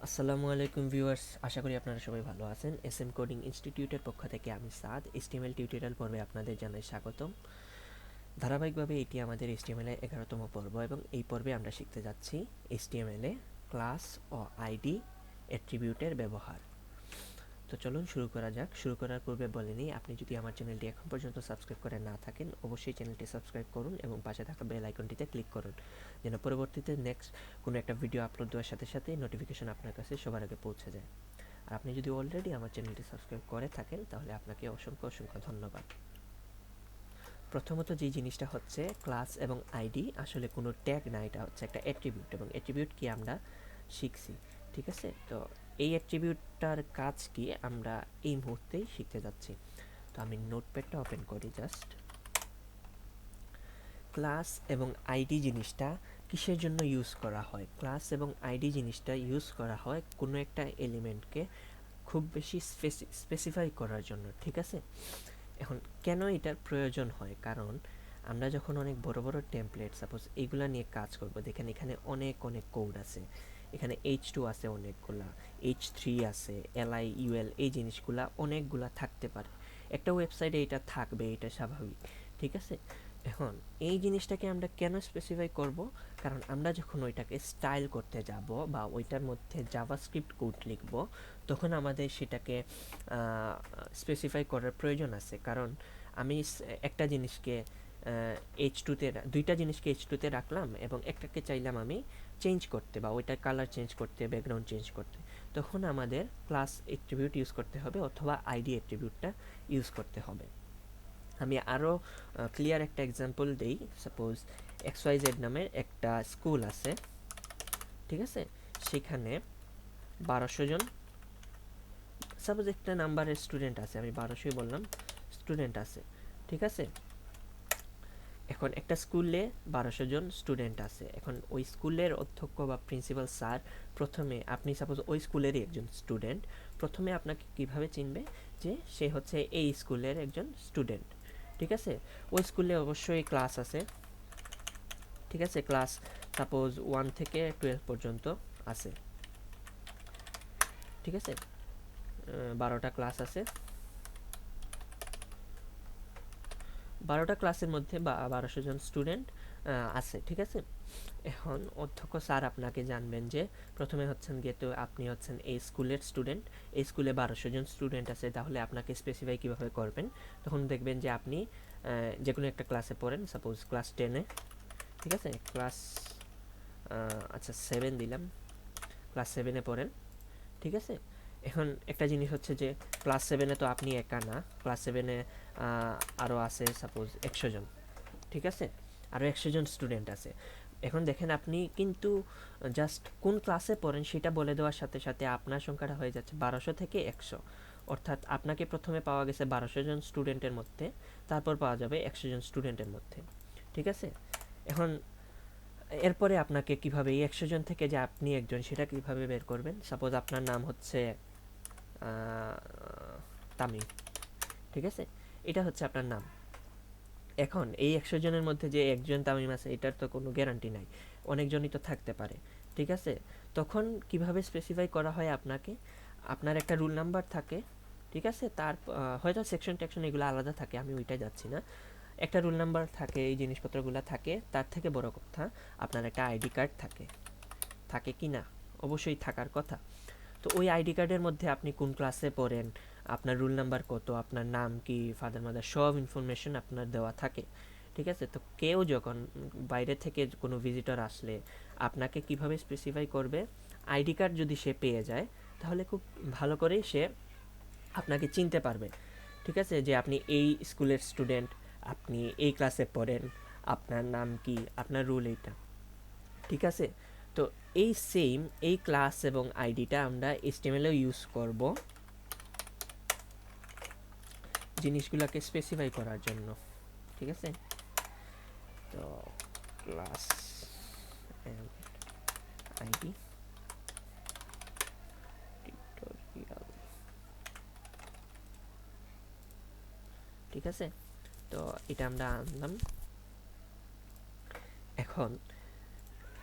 আসসালামু আলাইকুম ভিউয়ার্স, আশা করি আপনারা সবাই ভালো আছেন। এসএম কোডিং ইনস্টিটিউটের পক্ষ থেকে আমি সাদ HTML টিউটোরিয়াল পর্বে আপনাদের জানাই স্বাগতম। ধারাবাহিকভাবে এটি আমাদের HTML এর 11তম পর্ব এবং এই পর্বে আমরা শিখতে যাচ্ছি HTML এ ক্লাস ও আইডি অ্যাট্রিবিউটের ব্যবহার। তো চলুন শুরু করা যাক। শুরু করার পূর্বে বলে নিই, আপনি যদি আমার চ্যানেলটি এখন পর্যন্ত সাবস্ক্রাইব করে না থাকেন অবশ্যই চ্যানেলটি সাবস্ক্রাইব করুন এবং পাশে থাকা বেল আইকনটিতে ক্লিক করুন, যেন পরবর্তীতে নেক্সট কোনো একটা ভিডিও আপলোড দেওয়ার সাথে সাথে নোটিফিকেশন আপনার কাছে সবার আগে পৌঁছে যায়। আর আপনি যদি অলরেডি আমার চ্যানেলটি সাবস্ক্রাইব করে থাকেন তাহলে আপনাকে অসংখ্য অসংখ্য ধন্যবাদ। প্রথমত যে জিনিসটা হচ্ছে ক্লাস এবং আইডি আসলে কোনো ট্যাগ না, এটা হচ্ছে একটা অ্যাট্রিবিউট এবং অ্যাট্রিবিউট কি আমরা শিখছি। ঠিক আছে, তো এই অ্যাট্রিবিউটটার কাজ কি আমরা এই মুহূর্তেই শিখতে যাচ্ছি। তো আমি নোটপ্যাডটা ওপেন করি জাস্ট। ক্লাস এবং আইডি জিনিসটা কিসের জন্য ইউজ করা হয়? ক্লাস এবং আইডি জিনিসটা ইউজ করা হয় কোনো একটা এলিমেন্টকে খুব বেশি স্পেসিফাই করার জন্য। ঠিক আছে, এখন কেন এটার প্রয়োজন হয়? কারণ আমরা যখন অনেক বড় বড় টেমপ্লেট সাপোজ এইগুলা নিয়ে কাজ করব, দেখেন এখানে অনেক অনেক কোড আছে, এখানে H2 আছে, অনেকগুলা H3 আছে, LI UL, এই জিনিসগুলা অনেকগুলা থাকতে পারে। একটা ওয়েবসাইটে এটা থাকবে, এটা স্বাভাবিক। ঠিক আছে, এখন এই জিনিসটাকে আমরা কেন স্পেসিফাই করব? কারণ আমরা যখন ওইটাকে স্টাইল করতে যাব বা ওইটার মধ্যে জাভাস্ক্রিপ্ট কোড লিখব, তখন আমাদের সেটাকে স্পেসিফাই করার প্রয়োজন আছে। কারণ আমি একটা জিনিসকে H2-তে, দুইটা জিনিসকে H2-তে রাখলাম এবং একটাকে চাইলাম আমি চেঞ্জ করতে বা ওইটার কালার চেঞ্জ করতে, ব্যাকগ্রাউন্ড চেঞ্জ করতে, তখন আমাদের ক্লাস অ্যাট্রিবিউট ইউজ করতে হবে অথবা আইডি অ্যাট্রিবিউটটা ইউজ করতে হবে। আমি আরও ক্লিয়ার একটা এক্সাম্পল দেই। সাপোজ XYZ নামের একটা স্কুল আছে, ঠিক আছে, সেখানে 1200 জন, সাপোজ একটা নাম্বারের স্টুডেন্ট আছে, আমি 1200ই বললাম, স্টুডেন্ট আছে। ঠিক আছে, এখন একটা স্কুলে 1200 জন স্টুডেন্ট আছে। এখন ওই স্কুলের অধ্যক্ষ বা প্রিন্সিপাল স্যার প্রথমে, আপনি সাপোজ ওই স্কুলেরই একজন স্টুডেন্ট, প্রথমে আপনাকে কিভাবে চিনবে যে সে হচ্ছে এই স্কুলের একজন স্টুডেন্ট। ঠিক আছে, ওই স্কুলে অবশ্যই ক্লাস আছে। ঠিক আছে, ক্লাস সাপোজ 1 থেকে 12 পর্যন্ত আছে। ঠিক আছে, 12টা ক্লাস আছে, 12টা ক্লাসের মধ্যে 1200 জন স্টুডেন্ট আছে। ঠিক আছে, এখন অধ্যক্ষ স্যার আপনাকে জানবেন যে প্রথমে হচ্ছেন গিয়ে, তো আপনি হচ্ছেন এই স্কুলের স্টুডেন্ট, এই স্কুলে 1200 জন স্টুডেন্ট আছে, তাহলে আপনাকে স্পেসিফাই কীভাবে করবেন? তখন দেখবেন যে আপনি যে কোনো একটা ক্লাসে পড়েন, সাপোজ ক্লাস 10-এ। ঠিক আছে, ক্লাস আচ্ছা 7 দিলাম, ক্লাস 7-এ পড়েন। ঠিক আছে, এখন একটা জিনিস হচ্ছে যে ক্লাস 7-এ তো আপনি একা না, ক্লাস 7-এ আরও আছে সাপোজ 100 জন। ঠিক আছে, আরও 100 জন স্টুডেন্ট আছে। এখন দেখেন আপনি কিন্তু জাস্ট কোন ক্লাসে পড়েন সেটা বলে দেওয়ার সাথে সাথে আপনার সংখ্যাটা হয়ে যাচ্ছে 1200 থেকে 100। অর্থাৎ আপনাকে প্রথমে পাওয়া গেছে 1200 জন স্টুডেন্টের মধ্যে, তারপর পাওয়া যাবে 100 জন স্টুডেন্টের মধ্যে। ঠিক আছে, এখন এরপরে আপনাকে কিভাবে এই 100 জন থেকে যে আপনি একজন, সেটা কিভাবে বের করবেন? সাপোজ আপনার নাম হচ্ছে তামিম। ঠিক আছে, এটা হচ্ছে আপনার নাম। এখন এই 100 জনের মধ্যে যে একজন তামিম আছে, এটার তো কোনো গ্যারান্টি নাই, অনেকজনই তো থাকতে পারে। ঠিক আছে, তখন কিভাবে স্পেসিফাই করা হয়? আপনাকে, আপনার একটা রুল নাম্বার থাকে। ঠিক আছে, তার হয়তো সেকশন টেকশন এগুলো আলাদা থাকে, আমি ওইটাই যাচ্ছি না। একটা রুল নাম্বার থাকে, এই জিনিসপত্রগুলো থাকে, তার থেকে বড় কথা আপনার একটা আইডি কার্ড থাকে। থাকে কি না? অবশ্যই থাকার কথা। তো ওই আইডি কার্ডের মধ্যে আপনি কোন ক্লাসে পড়েন, আপনার রুল নাম্বার কত, আপনার নাম কি, ফাদার মাদার, সব ইনফরমেশন আপনার দেওয়া থাকে। ঠিক আছে, তো কেউ যখন বাইরে থেকে কোনো ভিজিটর আসলে আপনাকে কিভাবে স্পেসিফাই করবে? আইডি কার্ড যদি সে পেয়ে যায় তাহলে খুব ভালো করেই সে আপনাকে চিনতে পারবে। ঠিক আছে, যে আপনি এই স্কুলের স্টুডেন্ট, আপনি এই ক্লাসে পড়েন, আপনার নাম কি, আপনার রুল এইটা। ঠিক আছে, তো এই সেম এই ক্লাস এবং আইডিটা আমরা HTML-এও ইউজ করব জিনিসগুলোকে স্পেসিফাই করার জন্য। ঠিক আছে, তো ক্লাস এন্ড আইডি টিউটোরিয়াল। ঠিক আছে, তো এটা আমরা আনলাম। এখন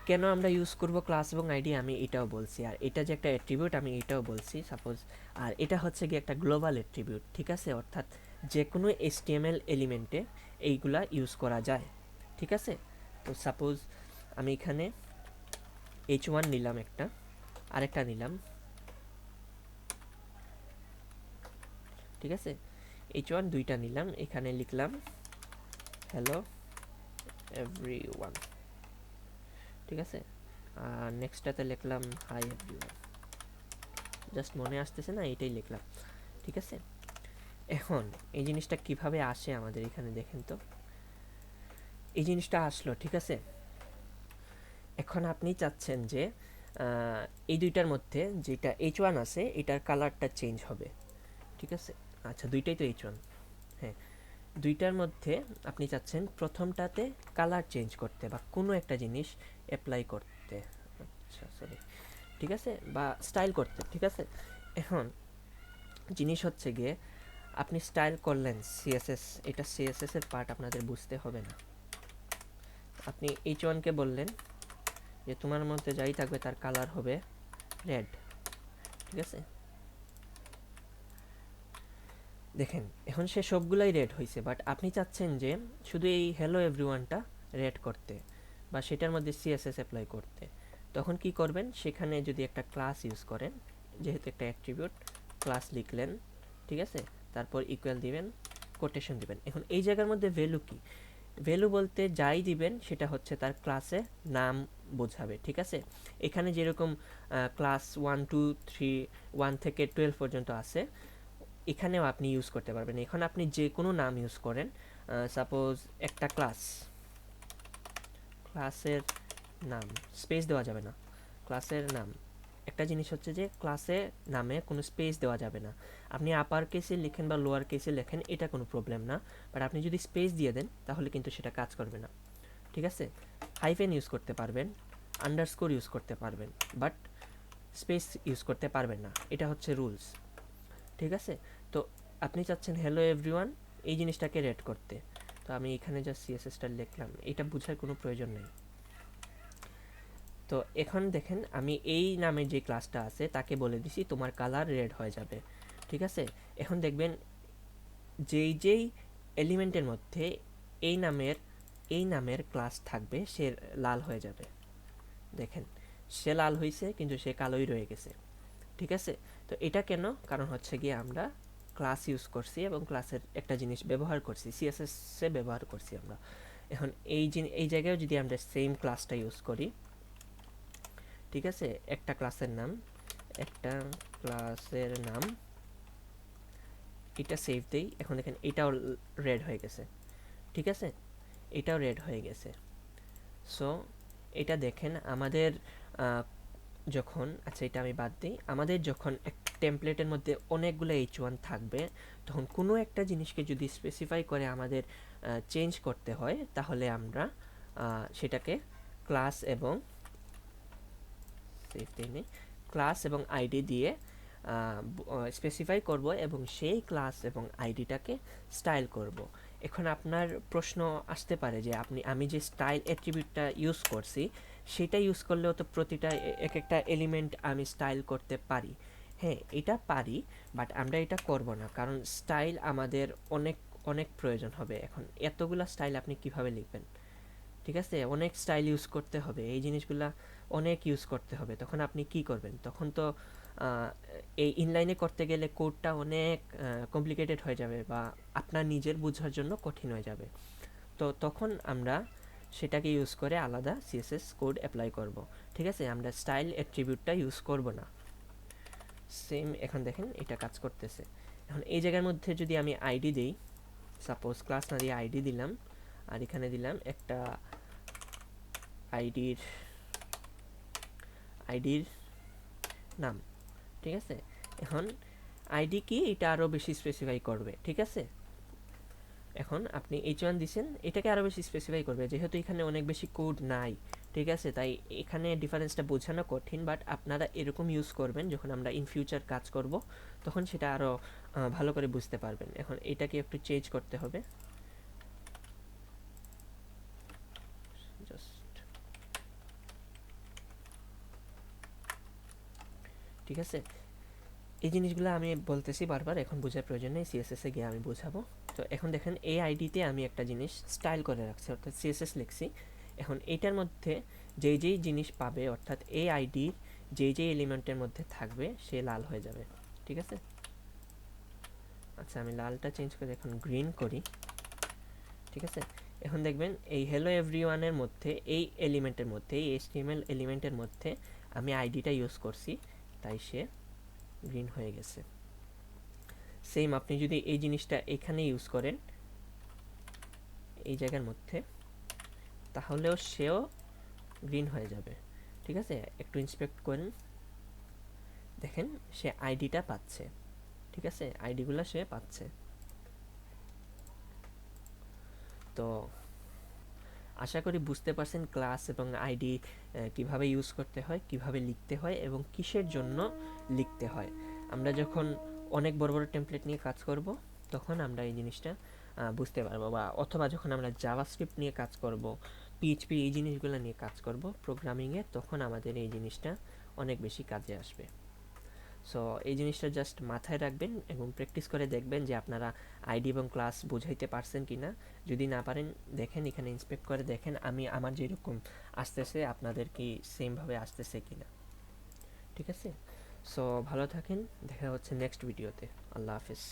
কেন আমরা ইউজ করব ক্লাস এবং আইডি আমি এটাও বলছি, আর এটা যে একটা অ্যাট্রিবিউট আমি এটাও বলছি সাপোজ। আর এটা হচ্ছে গিয়ে একটা গ্লোবাল অ্যাট্রিবিউট, ঠিক আছে, অর্থাৎ যে কোনো HTML এলিমেন্টে এইগুলা ইউজ করা যায়, ঠিক আছে। তো সাপোজ আমি এখানে H1 নিলাম, একটা আরেকটা নিলাম, ঠিক আছে, H1 দুইটা নিলাম, এখানে লিখলাম হ্যালো এভরিওয়ান, ঠিক আছে। আর নেক্সটটাতে লিখলাম হাই এভরিওয়ান, জাস্ট মনে আসতেছে না, এটাই লিখলাম, ঠিক আছে। এখন এই জিনিসটা কিভাবে আসে আমাদের এখানে দেখেন তো, এই জিনিসটা আসলো, ঠিক আছে। এখন আপনি চাচ্ছেন যে এই দুইটার মধ্যে যেটা H1 আছে এটার কালারটা চেঞ্জ হবে, ঠিক আছে। আচ্ছা, দুইটাই তো H1, হ্যাঁ, দুইটার মধ্যে আপনি চাচ্ছেন প্রথমটাতে কালার চেঞ্জ করতে বা কোনো একটা জিনিস অ্যাপ্লাই করতে, আচ্ছা সরি, ঠিক আছে, বা স্টাইল করতে, ঠিক আছে। এখন জিনিস হচ্ছে গিয়ে আপনি স্টাইল করলেন সিএসএস, এটা সিএসএস এর পার্ট আপনাদের বুঝতে হবে না। আপনি H1কে বললেন যে তোমার মধ্যে যাই থাকবে তার কালার হবে রেড, ঠিক আছে। দেখেন এখন সে সবগুলাই রেড হয়েছে, বাট আপনি চাচ্ছেন যে শুধু এই হ্যালো এভরিওয়ানটা রেড করতে বা সেটার মধ্যে সিএসএস অ্যাপ্লাই করতে। তখন কি করবেন, সেখানে যদি একটা ক্লাস ইউজ করেন, যেহেতু একটা অ্যাট্রিবিউট, ক্লাস লিখলেন, ঠিক আছে, তারপর ইকুয়াল দিবেন, কোটেশন দিবেন। এখন এই জায়গার মধ্যে ভ্যালু কি, ভ্যালু বলতে যাই দিবেন সেটা হচ্ছে তার ক্লাসে নাম বোঝাবে, ঠিক আছে। এখানে যেরকম ক্লাস 1 2 3 1 থেকে 12 পর্যন্ত আছে, এখানেও আপনি ইউজ করতে পারবেন। এখন আপনি যে কোনো নাম ইউজ করেন, সাপোজ একটা ক্লাসের নাম, স্পেস দেওয়া যাবে না, ক্লাসের নাম। একটা জিনিস হচ্ছে যে ক্লাসে নামে কোনো স্পেস দেওয়া যাবে না। আপনি আপার কেসে লেখেন বা লোয়ার কেসে লেখেন, এটা কোনো প্রবলেম না, বাট আপনি যদি স্পেস দিয়ে দেন তাহলে কিন্তু সেটা কাজ করবে না, ঠিক আছে। হাইফেন ইউজ করতে পারবেন, আন্ডারস্কোর ইউজ করতে পারবেন, বাট স্পেস ইউজ করতে পারবেন না, এটা হচ্ছে রুলস, ঠিক আছে। তো আপনি চাচ্ছেন হ্যালো এভরিওয়ান এই জিনিসটাকে রেড করতে, তো আমি এখানে জাস্ট সিএসএসটা লিখলাম, এটা বোঝার কোনো প্রয়োজন নেই। তো এখন দেখেন আমি এই নামে যে ক্লাসটা আছে তাকে বলে দিছি তোমার কালার রেড হয়ে যাবে, ঠিক আছে। এখন দেখবেন যেই যেই এলিমেন্টের মধ্যে এই নামের এই নামের ক্লাস থাকবে সে লাল হয়ে যাবে, দেখেন সে লাল হয়েছে কিন্তু সে কালোই রয়ে গেছে, ঠিক আছে। তো এটা কেন, কারণ হচ্ছে গিয়ে আমরা ক্লাস ইউজ করছি এবং ক্লাসের একটা জিনিস ব্যবহার করছি, সিএসএস এ ব্যবহার করছি আমরা। এখন এই জায়গায় যদি আমরা সেম ক্লাসটা ইউজ করি, ঠিক আছে, একটা ক্লাসের নাম, একটা ক্লাসের নাম, এটা সেভ দেই। এখন দেখেন এটাও রেড হয়ে গেছে, ঠিক আছে, এটাও রেড হয়ে গেছে। সো এটা দেখেন আমাদের যখন, আচ্ছা এটা আমি বাদ দিই, আমাদের যখন এক টেমপ্লেটের মধ্যে অনেকগুলো H1 থাকবে, তখন কোনো একটা জিনিসকে যদি স্পেসিফাই করে আমাদের চেঞ্জ করতে হয়, তাহলে আমরা সেটাকে ক্লাস এবং ক্লাস এবং আইডি দিয়ে স্পেসিফাই করব এবং সেই ক্লাস এবং আইডিটাকে স্টাইল করব। এখন আপনার প্রশ্ন আসতে পারে যে আমি যে স্টাইল অ্যাট্রিবিউটটা ইউজ করছি সেটা ইউজ করলেও তো প্রতিটা এক একটা এলিমেন্ট আমি স্টাইল করতে পারি। হ্যাঁ, এটা পারি, বাট আমরা এটা করব না, কারণ স্টাইল আমাদের অনেক অনেক প্রয়োজন হবে। এখন এতগুলা স্টাইল আপনি কিভাবে লিখবেন, ঠিক আছে, অনেক স্টাইল ইউজ করতে হবে, এই জিনিসগুলা অনেক ইউজ করতে হবে। তখন আপনি কি করবেন, তখন তো এই ইনলাইনে করতে গেলে কোডটা অনেক কমপ্লিকেটেড হয়ে যাবে বা আপনার নিজের বোঝার জন্য কঠিন হয়ে যাবে। তো তখন আমরা সেটাকে ইউজ করে আলাদা সিএসএস কোড অ্যাপ্লাই করব, ঠিক আছে। আমরা স্টাইল অ্যাট্রিবিউটটা ইউজ করব না। সেম এখন দেখেন এটা কাজ করতেছে। এখন এই জায়গার মধ্যে যদি আমি আইডি দিই, সাপোজ ক্লাস না দিয়ে আইডি দিলাম, আর এখানে দিলাম একটা আইডির আইডির নাম, ঠিক আছে। এখন আইডি কি এটা আরও বেশি স্পেসিফাই করবে, ঠিক আছে। এখন আপনি H1 দিছেন, এটাকে আরও বেশি স্পেসিফাই করবে, যেহেতু এখানে অনেক বেশি কোড নাই, ঠিক আছে, তাই এখানে ডিফারেন্সটা বোঝানো কঠিন, বাট আপনারা এরকম ইউজ করবেন যখন আমরা ইন ফিউচার কাজ করব, তখন সেটা আরও ভালো করে বুঝতে পারবেন। এখন এটাকে একটু চেঞ্জ করতে হবে, জাস্ট ঠিক আছে? এই জিনিসগুলো আমি বলতেছি বারবার, এখন বোঝার প্রয়োজন নেই, সিএসএস এ গিয়ে আমি বোঝাবো। তো এখন দেখেন এই আইডিতে আমি একটা জিনিস স্টাইল করে রাখছি, অর্থাৎ সিএসএস লিখছি। এখন এইটার মধ্যে যেই যেই জিনিস পাবে, অর্থাৎ এই আইডির যেই যেই এলিমেন্টের মধ্যে থাকবে সে লাল হয়ে যাবে, ঠিক আছে? আচ্ছা, আমি লালটা চেঞ্জ করে এখন গ্রিন করি, ঠিক আছে? এখন দেখবেন এই হ্যালো এভরিওয়ানের মধ্যে, এই এলিমেন্টের মধ্যে, এই এইচটিএমএল এলিমেন্টের মধ্যে আমি আইডিটা ইউজ করছি, তাই সে গ্রিন হয়ে গেছে। সেম আপনি যদি এই জিনিসটা এখানে ইউজ করেন, এই জায়গার মধ্যে, তাহলেও সেও গ্রিন হয়ে যাবে, ঠিক আছে? একটু ইন্সপেক্ট করেন, দেখেন সে আইডিটা পাচ্ছে, ঠিক আছে? আইডিগুলো সে পাচ্ছে। তো আশা করি বুঝতে পারছেন ক্লাস এবং আইডি কিভাবে ইউজ করতে হয়, কিভাবে লিখতে হয় এবং কিসের জন্য লিখতে হয়। আমরা যখন অনেক বড় বড় টেমপ্লেট নিয়ে কাজ করব, তখন আমরা এই জিনিসটা বুঝতে পারবো, বা অথবা যখন আমরা জাভাস্ক্রিপ্ট নিয়ে কাজ করব, পিএইচপি, এই জিনিসগুলো নিয়ে কাজ করব প্রোগ্রামিংয়ে, তখন আমাদের এই জিনিসটা অনেক বেশি কাজে আসবে। সো এই জিনিসটা জাস্ট মাথায় রাখবেন এবং প্র্যাকটিস করে দেখবেন যে আপনারা আইডি এবং ক্লাস বুঝাইতে পারছেন কি না। যদি না পারেন, দেখেন এখানে ইন্সপেক্ট করে দেখেন আমি আমার যেরকম আসতেছে আপনাদের কি সেমভাবে আসতেছে কি না, ঠিক আছে? সো ভালো থাকেন, দেখা হচ্ছে নেক্সট ভিডিওতে। আল্লাহ হাফেজ।